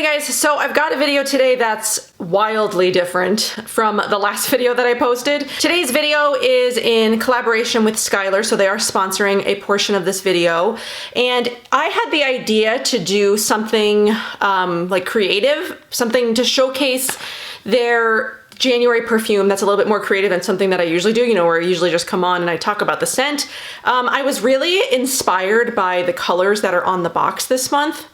Hey guys, so I've got a video today that's wildly different from the last video that I posted. Today's video is in collaboration with Skylar, so they are sponsoring a portion of this video. And I had the idea to do something like creative, something to showcase their January perfume that's a little bit more creative than something that I usually do, you know, where I usually just come on and I talk about the scent. I was really inspired by the colors that are on the box this month.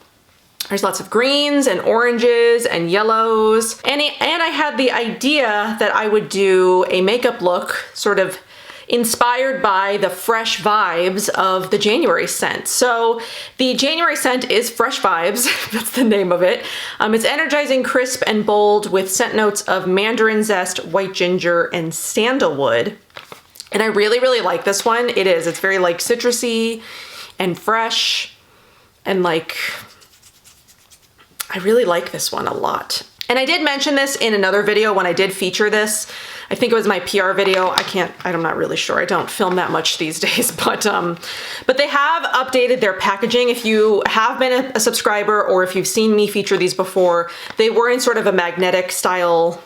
There's lots of greens and oranges and yellows. And I had the idea that I would do a makeup look sort of inspired by the fresh vibes of the January scent. So the January scent is Fresh Vibes, that's the name of it. It's energizing, crisp, and bold with scent notes of mandarin zest, white ginger, and sandalwood. And I really, really like this one. It's very like citrusy and fresh and like, I really like this one a lot. And I did mention this in another video when I did feature this. I think it was my PR video. I'm not really sure. I don't film that much these days, but they have updated their packaging. If you have been a subscriber or if you've seen me feature these before, they were in sort of a magnetic style,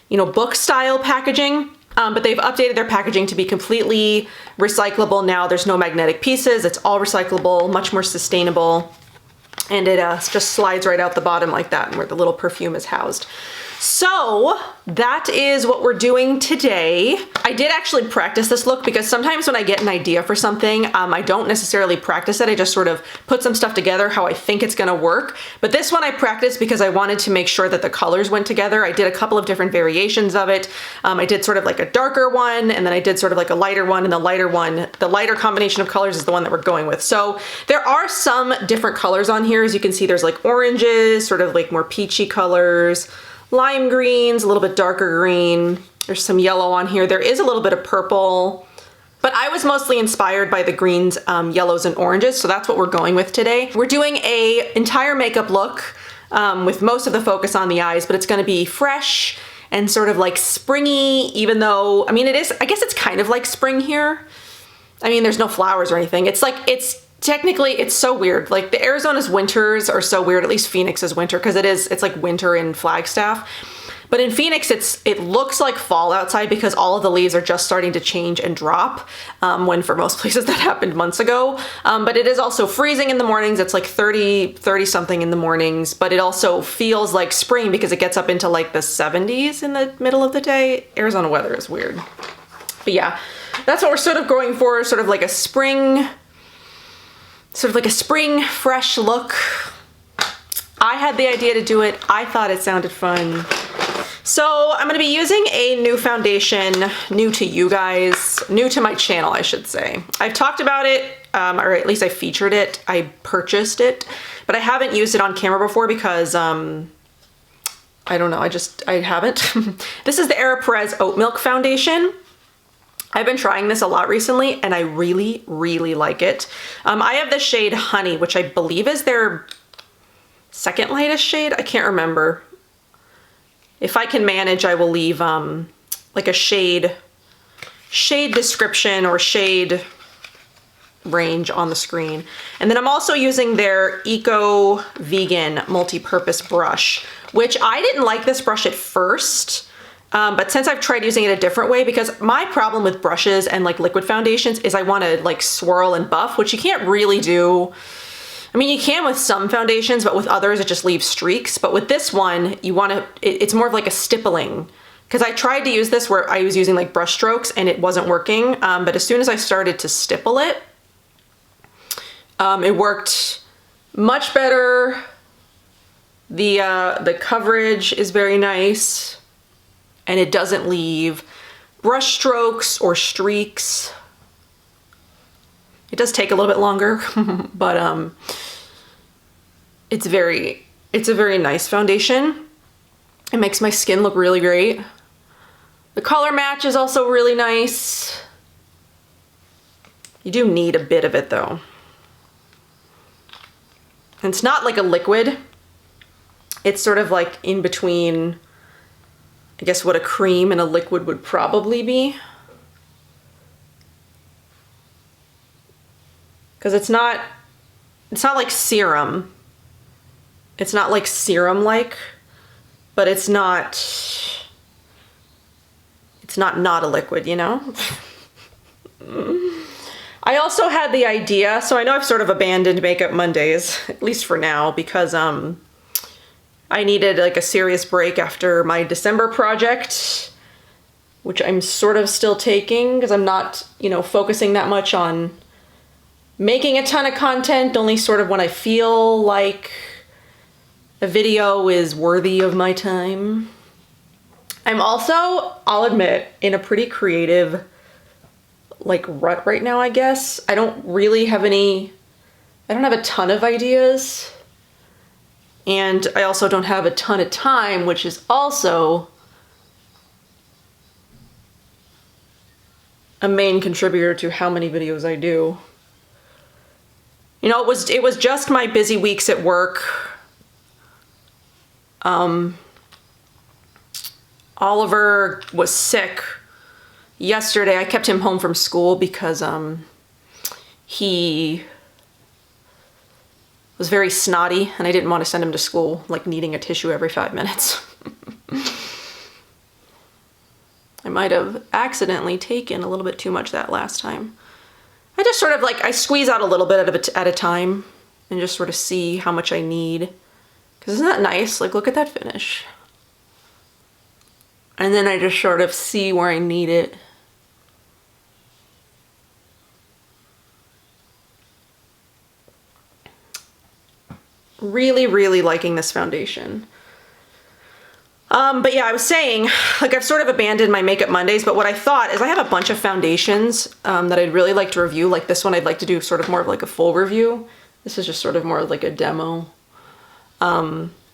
you know, book style packaging. But they've updated their packaging to be completely recyclable now. There's no magnetic pieces. It's all recyclable, much more sustainable. And it just slides right out the bottom like that, where the little perfume is housed. So that is what we're doing today. I did actually practice this look because sometimes when I get an idea for something, I don't necessarily practice it. I just sort of put some stuff together how I think it's gonna work. But this one I practiced because I wanted to make sure that the colors went together. I did a couple of different variations of it. I did sort of like a darker one, and then I did sort of like a lighter one, and the lighter combination of colors is the one that we're going with. So there are some different colors on here. As you can see, there's like oranges, sort of like more peachy colors, lime greens, a little bit darker green. There's some yellow on here. There is a little bit of purple, but I was mostly inspired by the greens, yellows, and oranges, so that's what we're going with today. We're doing an entire makeup look with most of the focus on the eyes, but it's gonna be fresh and sort of like springy, even though, I mean, I guess it's kind of like spring here. I mean, there's no flowers or anything. Technically, it's so weird. Like the Arizona's winters are so weird, at least Phoenix's winter, because it's like winter in Flagstaff. But in Phoenix, it looks like fall outside because all of the leaves are just starting to change and drop, when for most places that happened months ago. But it is also freezing in the mornings. It's like 30 something in the mornings, but it also feels like spring because it gets up into like the 70s in the middle of the day. Arizona weather is weird. But yeah, that's what we're sort of going for, sort of like a spring fresh look. I had the idea to do it. I thought it sounded fun. So I'm gonna be using a new foundation, new to you guys, new to my channel, I should say. I've talked about it, or at least I featured it. I purchased it, but I haven't used it on camera before because, I don't know, I haven't. This is the Apricot Oat Milk Foundation. I've been trying this a lot recently and I really, really like it. I have the shade Honey, which I believe is their second lightest shade. I can't remember. If I can manage, I will leave like a shade description or shade range on the screen. And then I'm also using their Eco Vegan multi-purpose brush, which I didn't like this brush at first. But since I've tried using it a different way, because my problem with brushes and like liquid foundations is I want to like swirl and buff, which you can't really do. I mean, you can with some foundations, but with others it just leaves streaks. But with this one, it's more of like a stippling. Because I tried to use this where I was using like brush strokes and it wasn't working. But as soon as I started to stipple it, it worked much better. The coverage is very nice. And it doesn't leave brush strokes or streaks. It does take a little bit longer, but it's a very nice foundation. It makes my skin look really great. The color match is also really nice. You do need a bit of it though. And it's not like a liquid. It's sort of like in between, I guess, what a cream and a liquid would probably be. Because it's not like serum. It's not like serum-like, but it's not a liquid, you know? I also had the idea, so I know I've sort of abandoned Makeup Mondays, at least for now, because I needed like a serious break after my December project, which I'm sort of still taking because I'm not, you know, focusing that much on making a ton of content, only sort of when I feel like a video is worthy of my time. I'm also, I'll admit, in a pretty creative like rut right now, I guess. I don't have a ton of ideas. And I also don't have a ton of time, which is also a main contributor to how many videos I do. You know, it was just my busy weeks at work. Oliver was sick yesterday. I kept him home from school because he was very snotty and I didn't want to send him to school like needing a tissue every 5 minutes. I might have accidentally taken a little bit too much that last time. I just sort of like, I squeeze out a little bit at a time and just sort of see how much I need. Because isn't that nice? Like, look at that finish. And then I just sort of see where I need it. Really, really liking this foundation. But yeah, I was saying, like, I've sort of abandoned my Makeup Mondays, but what I thought is I have a bunch of foundations that I'd really like to review. Like this one, I'd like to do sort of more of like a full review. This is just sort of more like a demo.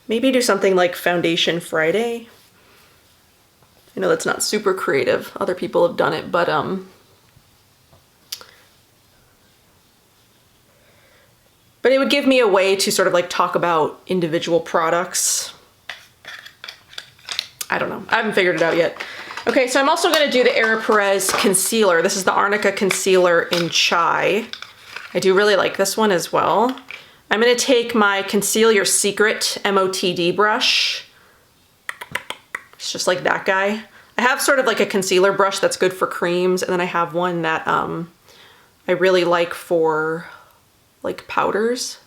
Maybe do something like Foundation Friday. I know that's not super creative. Other people have done it, but it would give me a way to sort of like talk about individual products. I don't know. I haven't figured it out yet. Okay, so I'm also going to do the Apricot concealer. This is the Arnica concealer in Chai. I do really like this one as well. I'm going to take my Conceal Your Secret MOTD brush. It's just like that guy. I have sort of like a concealer brush that's good for creams, and then I have one that I really like for like powders.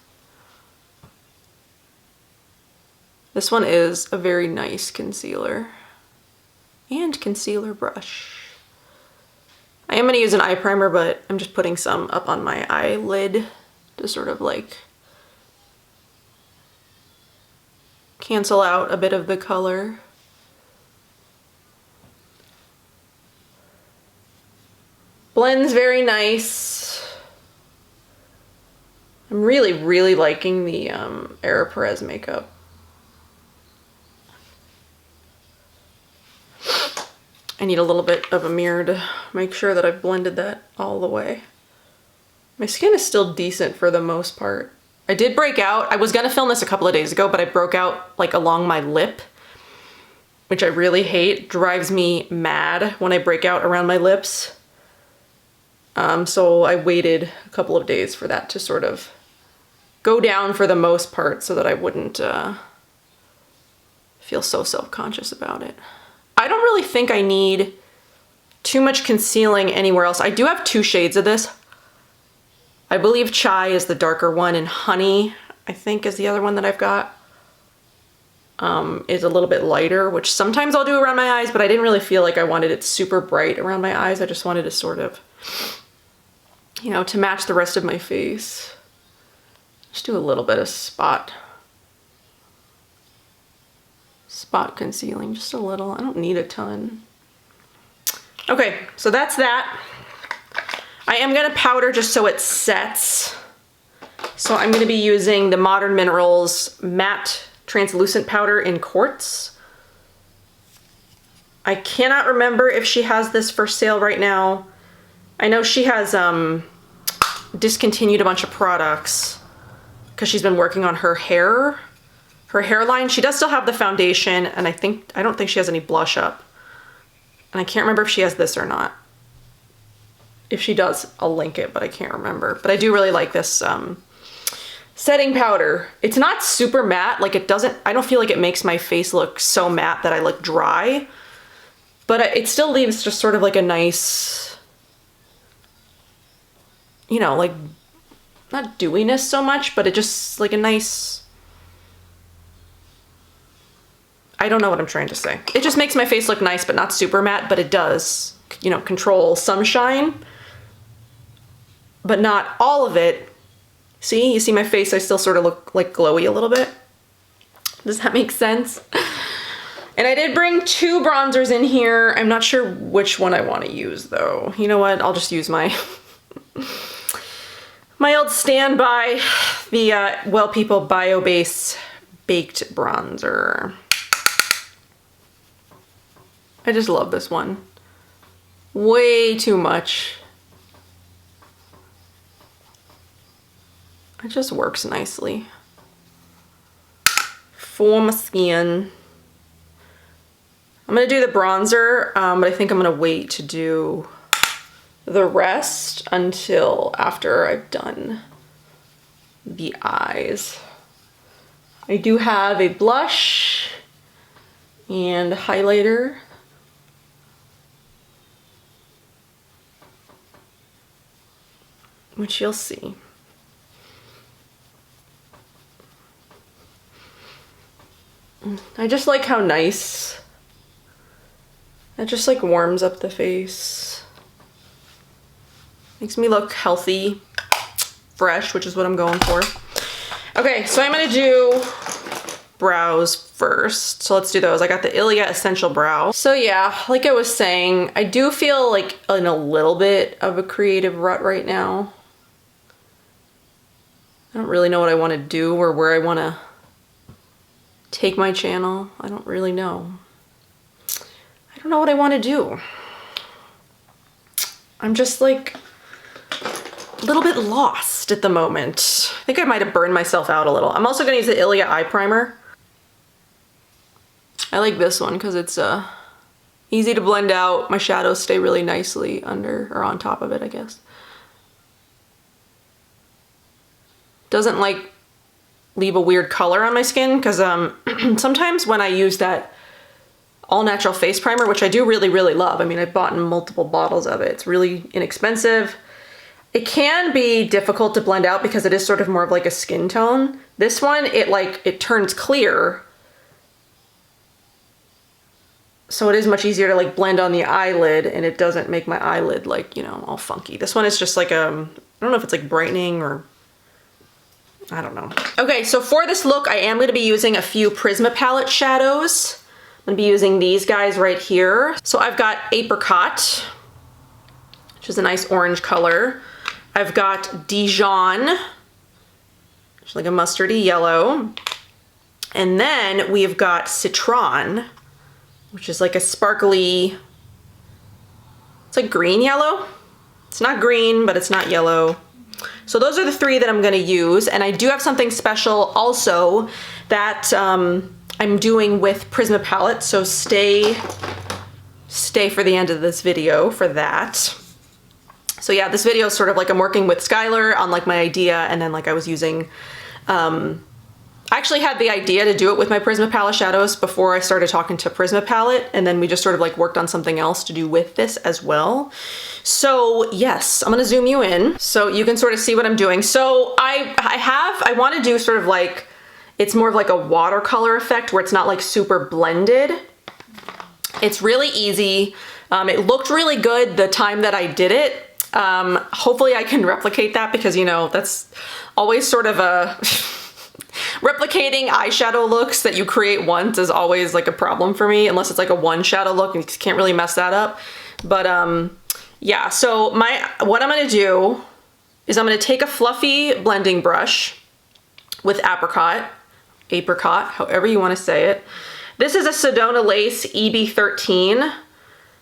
This one is a very nice concealer and concealer brush. I am going to use an eye primer, but I'm just putting some up on my eyelid to sort of like cancel out a bit of the color. Blends very nice. I'm really, really liking the Apricot makeup. I need a little bit of a mirror to make sure that I've blended that all the way. My skin is still decent for the most part. I did break out. I was gonna film this a couple of days ago, but I broke out like along my lip, which I really hate. Drives me mad when I break out around my lips. So I waited a couple of days for that to sort of go down for the most part so that I wouldn't feel so self-conscious about it. I don't really think I need too much concealing anywhere else. I do have 2 shades of this. I believe Chai is the darker one, and Honey, I think, is the other one that I've got. Is a little bit lighter, which sometimes I'll do around my eyes, but I didn't really feel like I wanted it super bright around my eyes. I just wanted to sort of, you know, to match the rest of my face. Just do a little bit of spot concealing, just a little. I don't need a ton. Okay, so that's that. I am gonna powder just so it sets. So I'm gonna be using the Modern Minerals Matte Translucent Powder in Quartz. I cannot remember if she has this for sale right now. I know she has discontinued a bunch of products because she's been working on her hairline. She does still have the foundation, and I don't think she has any blush up. And I can't remember if she has this or not. If she does, I'll link it, but I can't remember. But I do really like this setting powder. It's not super matte, like it doesn't, I don't feel like it makes my face look so matte that I look dry, but it still leaves just sort of like a nice, you know, like not dewiness so much, but it just like a nice, I don't know what I'm trying to say. It just makes my face look nice, but not super matte, but it does, you know, control some shine, but not all of it. See, you see my face, I still sort of look like glowy a little bit. Does that make sense? And I did bring 2 bronzers in here. I'm not sure which one I want to use though. You know what? I'll just use my my old standby, the Well People Bio Base Baked Bronzer. I just love this one. Way too much. It just works nicely for my skin. I'm gonna do the bronzer, but I think I'm gonna wait to do the rest until after I've done the eyes. I do have a blush and a highlighter. Which you'll see. I just like how nice it just like warms up the face. Makes me look healthy, fresh, which is what I'm going for. Okay, so I'm gonna do brows first. So let's do those. I got the Ilia Essential Brow. So yeah, like I was saying, I do feel like in a little bit of a creative rut right now. I don't really know what I want to do or where I want to take my channel. I don't really know. I don't know what I want to do. I'm just like a little bit lost at the moment. I think I might have burned myself out a little. I'm also going to use the Ilia eye primer. I like this one because it's easy to blend out. My shadows stay really nicely under or on top of it, I guess. Doesn't like leave a weird color on my skin because sometimes when I use that all natural face primer, which I do really, really love. I mean, I've bought multiple bottles of it. It's really inexpensive. It can be difficult to blend out because it is sort of more of like a skin tone. This one, it turns clear. So it is much easier to like blend on the eyelid and it doesn't make my eyelid like, you know, all funky. This one is just like I don't know if it's like brightening or I don't know. Okay, so for this look, I am going to be using a few Prisma palette shadows. I'm going to be using these guys right here. So I've got Apricot, which is a nice orange color. I've got Dijon, which is like a mustardy yellow. And then we've got Citron, which is like a sparkly, it's like green yellow. It's not green, but it's not yellow. So those are the 3 that I'm gonna use. And I do have something special also that I'm doing with Prisma palette. So stay for the end of this video for that. So yeah, this video is sort of like I'm working with Skylar on like my idea, and then like I was using, I actually had the idea to do it with my Prisma palette shadows before I started talking to Prisma palette, and then we just sort of like worked on something else to do with this as well. So yes, I'm gonna zoom you in so you can sort of see what I'm doing. So I want to do sort of like, it's more of like a watercolor effect where it's not like super blended. It's really easy. It looked really good the time that I did it. Hopefully I can replicate that because, you know, that's always sort of a replicating eyeshadow looks that you create once is always like a problem for me, unless it's like a one shadow look and you can't really mess that up. But yeah, so what I'm gonna do is I'm gonna take a fluffy blending brush with Apricot, however you wanna say it. This is a Sedona Lace EB13.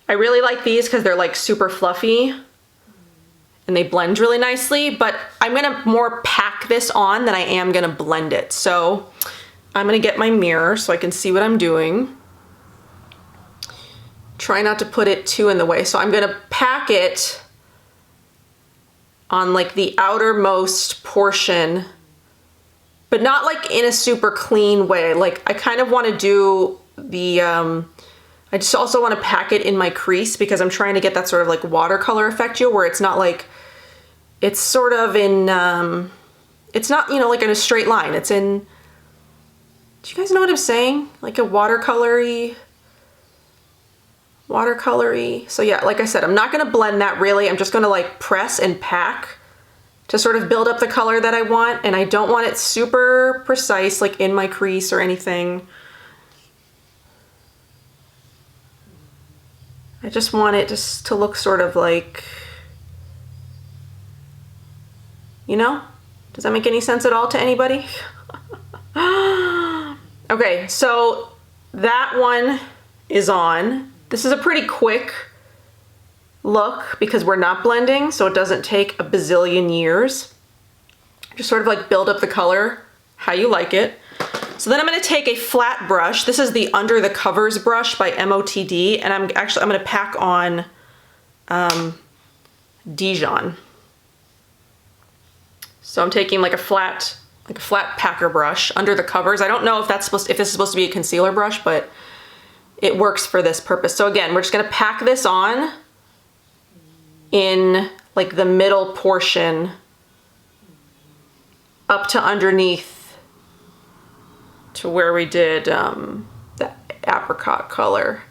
I really like these because they're like super fluffy and they blend really nicely, but I'm gonna more pack this on than I am gonna blend it. So I'm gonna get my mirror so I can see what I'm doing. Try not to put it too in the way. So I'm gonna pack it on like the outermost portion but not like in a super clean way. Like I kind of want to do the, I just also want to pack it in my crease because I'm trying to get that sort of like watercolor effect here where it's not like, it's sort of in, it's not, you know, like in a straight line. It's in, do you guys know what I'm saying? Like a watercolory. So yeah, like I said, I'm not gonna blend that really. I'm just gonna like press and pack to sort of build up the color that I want. And I don't want it super precise, like in my crease or anything. I just want it just to look sort of like, you know? Does that make any sense at all to anybody? Okay, so that one is on. This is a pretty quick look because we're not blending, so it doesn't take a bazillion years. Just sort of like build up the color how you like it. So then I'm gonna take a flat brush. This is the Under the Covers brush by MOTD, and I'm gonna pack on Dijon. So I'm taking like a flat packer brush under the covers. I don't know if this is supposed to be a concealer brush, but it works for this purpose. So again, we're just gonna pack this on in like the middle portion up to underneath to where we did the apricot color.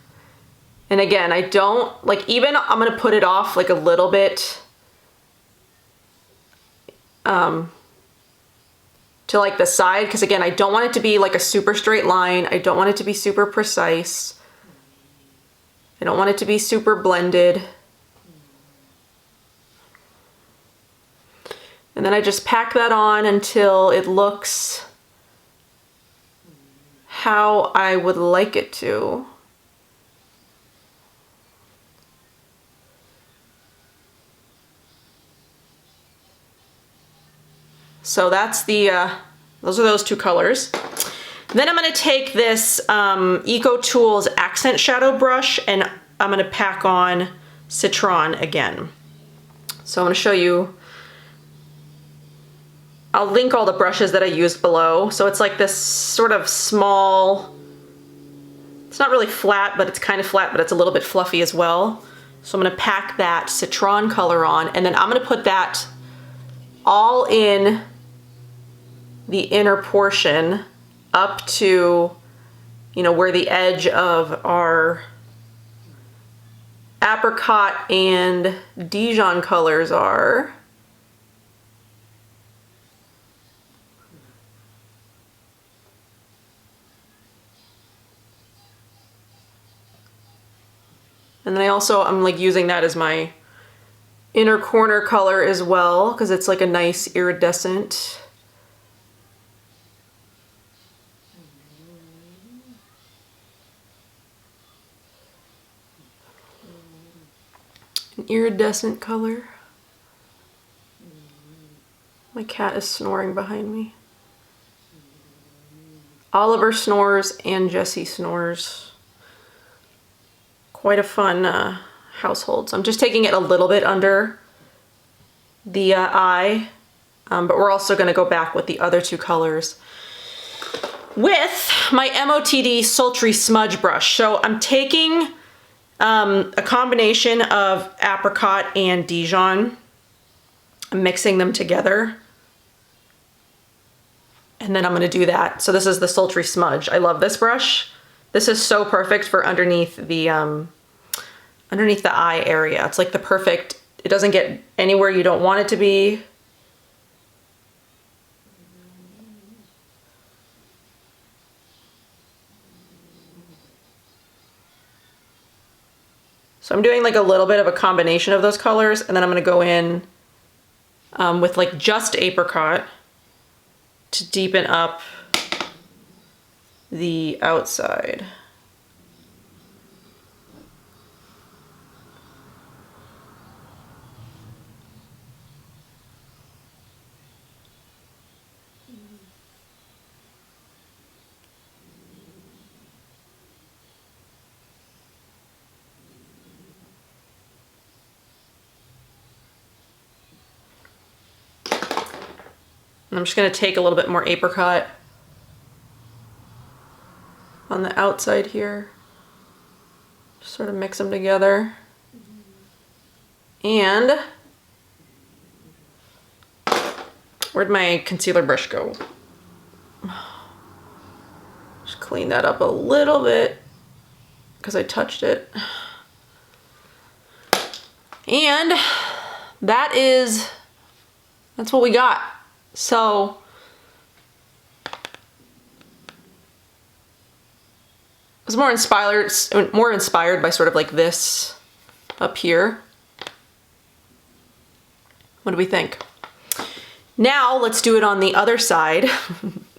And again, I don't like, even I'm gonna put it off like a little bit to like the side, because again, I don't want it to be like a super straight line. I don't want it to be super precise. I don't want it to be super blended. And then I just pack that on until it looks how I would like it to. So that's the, those are those two colors. Then I'm gonna take this Eco Tools accent shadow brush and I'm gonna pack on Citron again. So I'm gonna show you, I'll link all the brushes that I used below. So it's like this sort of small, it's not really flat, but it's kind of flat, but it's a little bit fluffy as well. So I'm gonna pack that Citron color on, and then I'm gonna put that all in the inner portion up to, you know, where the edge of our apricot and Dijon colors are. And then I'm like using that as my inner corner color as well, because it's like a nice iridescent. An iridescent color. My cat is snoring behind me. Oliver snores and Jessie snores. Quite a fun household. So I'm just taking it a little bit under the eye, but we're also gonna go back with the other two colors with my MOTD Sultry Smudge brush. So I'm taking a combination of apricot and Dijon. I'm mixing them together. And then I'm gonna do that. So this is the Sultry Smudge. I love this brush. This is so perfect for underneath the eye area. It's like the perfect, it doesn't get anywhere you don't want it to be. So I'm doing like a little bit of a combination of those colors, and then I'm gonna go in with like just apricot to deepen up the outside. And I'm just gonna take a little bit more apricot on the outside here. Just sort of mix them together. And where'd my concealer brush go? Just clean that up a little bit because I touched it. And that's what we got. So I was more inspired by sort of like this up here. What do we think? Now let's do it on the other side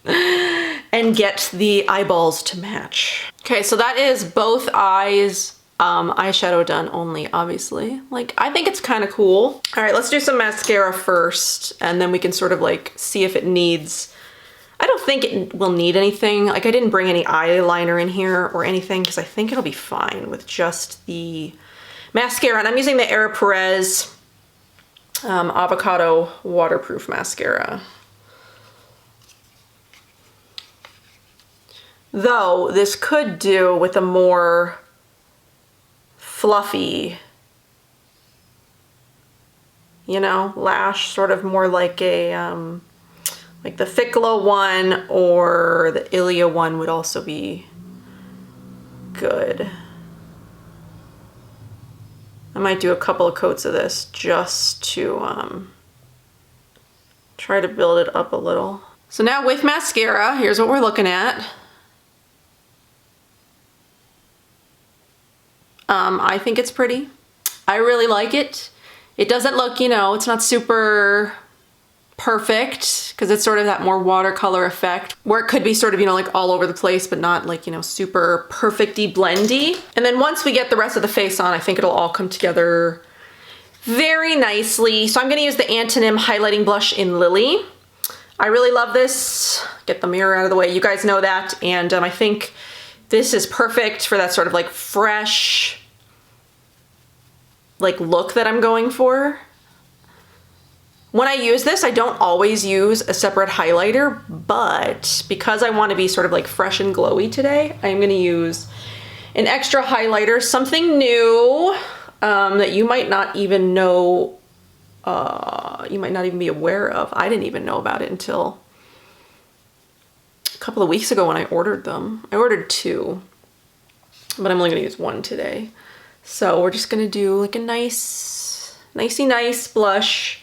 and get the eyeballs to match. Okay, so that is both eyes eyeshadow done only, obviously. Like, I think it's kind of cool. All right, let's do some mascara first, and then we can sort of like see if it needs, I don't think it will need anything. Like, I didn't bring any eyeliner in here or anything because I think it'll be fine with just the mascara. And I'm using the Apricot avocado waterproof mascara. Though this could do with a more fluffy, you know, lash, sort of more like a like the Ficolo one or the Ilia one would also be good. I might do a couple of coats of this just to try to build it up a little. So now with mascara, here's what we're looking at. I think it's pretty. I really like it. It doesn't look, you know, it's not super perfect because it's sort of that more watercolor effect where it could be sort of, you know, like all over the place, but not like, you know, super perfecty blendy. And then once we get the rest of the face on, I think it'll all come together very nicely. So I'm going to use the Antonym highlighting blush in Lily. I really love this. Get the mirror out of the way. You guys know that. And I think this is perfect for that sort of like fresh, like look that I'm going for. When I use this, I don't always use a separate highlighter, but because I want to be sort of like fresh and glowy today, I'm going to use an extra highlighter, something new that you might not even know, you might not even be aware of. I didn't even know about it until a couple of weeks ago when I ordered them. I ordered 2, but I'm only going to use 1 today. So we're just going to do like a nicey nice blush.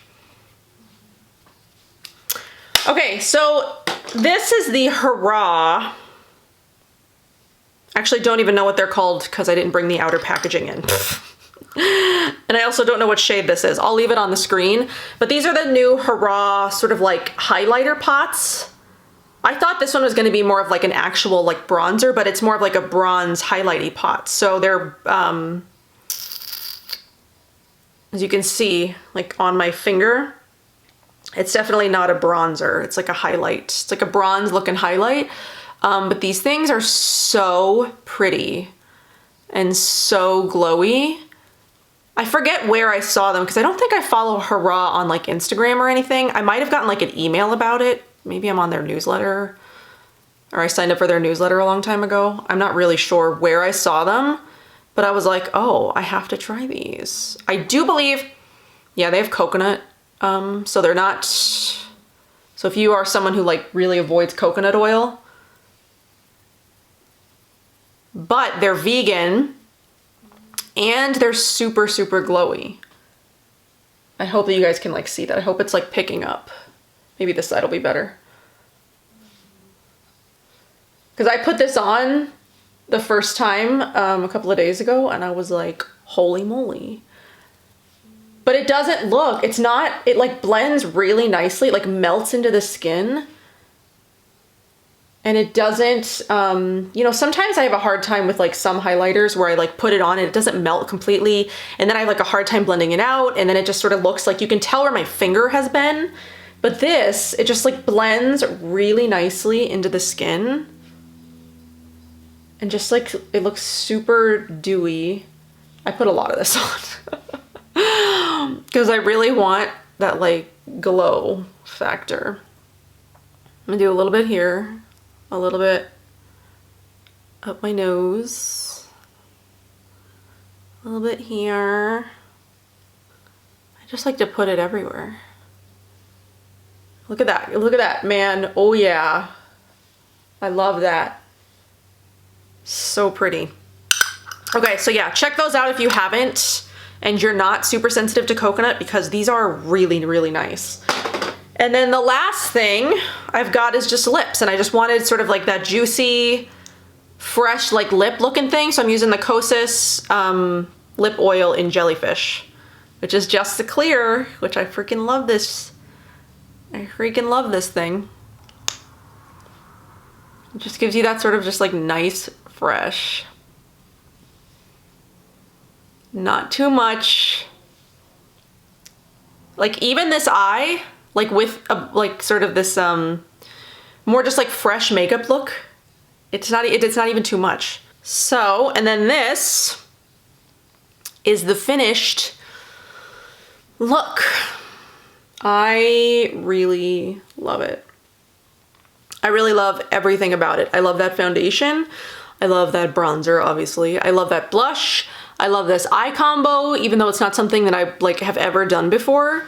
Okay, so this is the Hurrah. Actually, don't even know what they're called because I didn't bring the outer packaging in. And I also don't know what shade this is. I'll leave it on the screen. But these are the new Hurrah sort of like highlighter pots. I thought this one was going to be more of like an actual like bronzer, but it's more of like a bronze highlighty pot. So they're, as you can see, like on my finger, it's definitely not a bronzer. It's like a highlight. It's like a bronze looking highlight. But these things are so pretty and so glowy. I forget where I saw them because I don't think I follow Hurrah on like Instagram or anything. I might have gotten like an email about it. Maybe I'm on their newsletter or I signed up for their newsletter a long time ago. I'm not really sure where I saw them, but I was like, oh, I have to try these. I do believe, yeah, they have coconut. So they're not, so if you are someone who like really avoids coconut oil, but they're vegan and they're super, super glowy. I hope that you guys can like see that. I hope it's like picking up. Maybe this side will be better. Because I put this on the first time a couple of days ago and I was like, holy moly. But it doesn't look, it's not, it like blends really nicely, it like melts into the skin. And it doesn't, you know, sometimes I have a hard time with like some highlighters where I like put it on and it doesn't melt completely. And then I have like a hard time blending it out. And then it just sort of looks like you can tell where my finger has been. But this, it just like blends really nicely into the skin. And just like, it looks super dewy. I put a lot of this on. Because I really want that like glow factor. gonna do a little bit here, a little bit up my nose, a little bit here. I just like to put it everywhere. Look at that, man. Oh yeah. I love that. So pretty. Okay, so yeah, check those out if you haven't and you're not super sensitive to coconut, because these are really, really nice. And then the last thing I've got is just lips, and I just wanted sort of like that juicy, fresh, like lip looking thing. So I'm using the Kosas lip oil in Jellyfish, which is just the clear, which I freaking love this. I freaking love this thing. It just gives you that sort of just like nice, fresh. Not too much. Like even this eye, like with a, like sort of this more just like fresh makeup look, it's not even too much. So, and then this is the finished look. I really love it. I really love everything about it. I love that foundation. I love that bronzer, obviously. I love that blush. I love this eye combo, even though it's not something that I like have ever done before.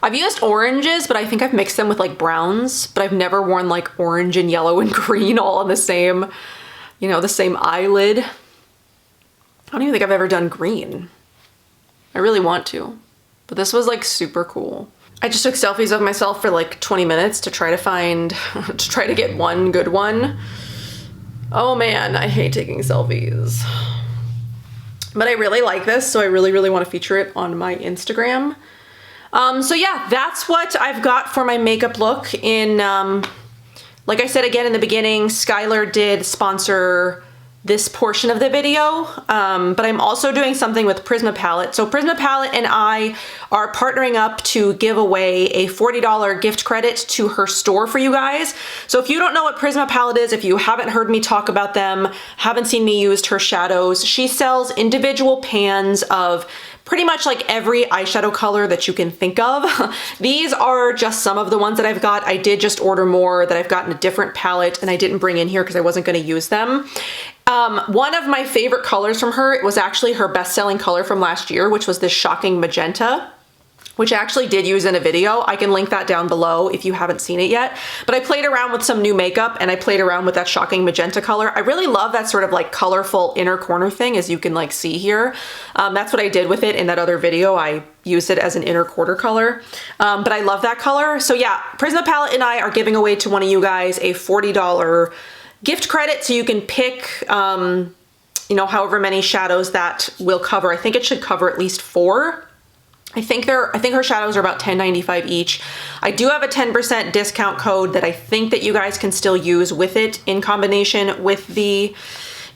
I've used oranges, but I think I've mixed them with like browns, but I've never worn like orange and yellow and green all on the same, you know, the same eyelid. I don't even think I've ever done green. I really want to, but this was like super cool. I just took selfies of myself for like 20 minutes to try to find, to try to get one good one. Oh man, I hate taking selfies. But I really like this, so I really, really want to feature it on my Instagram. So yeah, that's what I've got for my makeup look. In, like I said again in the beginning, Skylar did sponsor this portion of the video, but I'm also doing something with Prisma Palette. So Prisma Palette and I are partnering up to give away a $40 gift credit to her store for you guys. So if you don't know what Prisma Palette is, if you haven't heard me talk about them, haven't seen me use her shadows, she sells individual pans of pretty much like every eyeshadow color that you can think of. These are just some of the ones that I've got. I did just order more that I've got in a different palette and I didn't bring in here because I wasn't going to use them. One of my favorite colors from her, it was actually her best-selling color from last year, which was this shocking magenta, which I actually did use in a video. I can link that down below if you haven't seen it yet. But I played around with some new makeup and I played around with that shocking magenta color. I really love that sort of like colorful inner corner thing, as you can like see here. That's what I did with it in that other video. I used it as an inner quarter color, but I love that color. So yeah, Prisma Palette and I are giving away to one of you guys a $40 gift credit, so you can pick, you know, however many shadows that will cover. I think it should cover at least 4. I think her shadows are about $10.95 each. I do have a 10% discount code that I think that you guys can still use with it in combination with the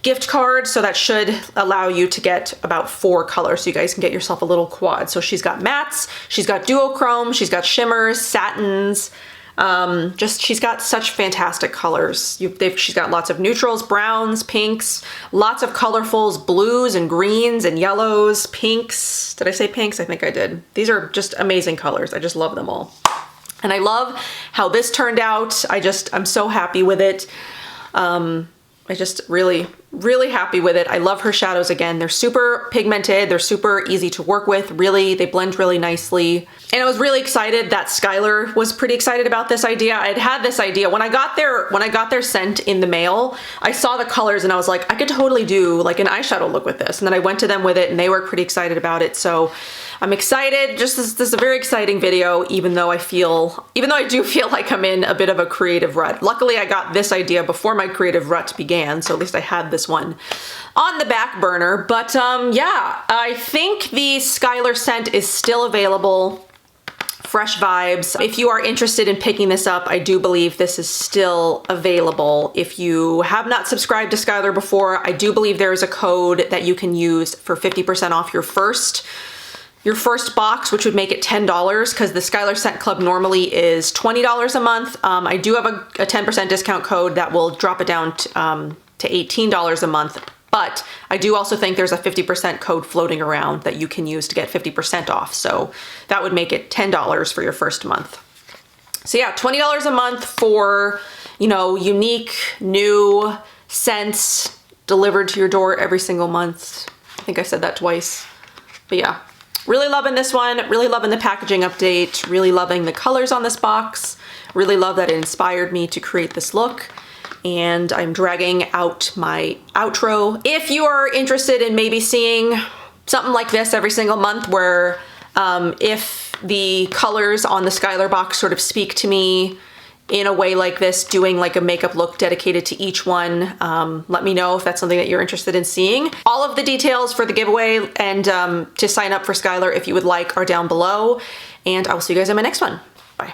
gift card. So that should allow you to get about 4 colors. So you guys can get yourself a little quad. So she's got mattes, she's got duochrome, she's got shimmers, satins, she's got such fantastic colors. She's got lots of neutrals, browns, pinks, lots of colorfuls, blues and greens and yellows, pinks. Did I say pinks? I think I did. These are just amazing colors. I just love them all. And I love how this turned out. I'm so happy with it. I just really happy with it. I love her shadows again. They're super pigmented. They're super easy to work with. Really, they blend really nicely. And I was really excited that Skylar was pretty excited about this idea. I'd had this idea when I got their scent in the mail. I saw the colors and I was like, I could totally do like an eyeshadow look with this. And then I went to them with it and they were pretty excited about it. So I'm excited. Just this is a very exciting video, even though I do feel like I'm in a bit of a creative rut. Luckily, I got this idea before my creative rut began, so at least I had this one on the back burner. But yeah, I think the Skylar scent is still available. Fresh Vibes. If you are interested in picking this up, I do believe this is still available. If you have not subscribed to Skylar before, I do believe there is a code that you can use for 50% off your first box, which would make it $10, because the Skylar Scent Club normally is $20 a month. I do have a 10% discount code that will drop it down to $18 a month. But I do also think there's a 50% code floating around that you can use to get 50% off. So that would make it $10 for your first month. So yeah, $20 a month for, you know, unique, new scents delivered to your door every single month. I think I said that twice, but yeah. Really loving this one, really loving the packaging update, really loving the colors on this box, really love that it inspired me to create this look. And I'm dragging out my outro. If you are interested in maybe seeing something like this every single month where if the colors on the Skylar box sort of speak to me in a way like this, doing like a makeup look dedicated to each one, let me know if that's something that you're interested in seeing. All of the details for the giveaway and to sign up for Skylar if you would like are down below, and I will see you guys in my next one. Bye.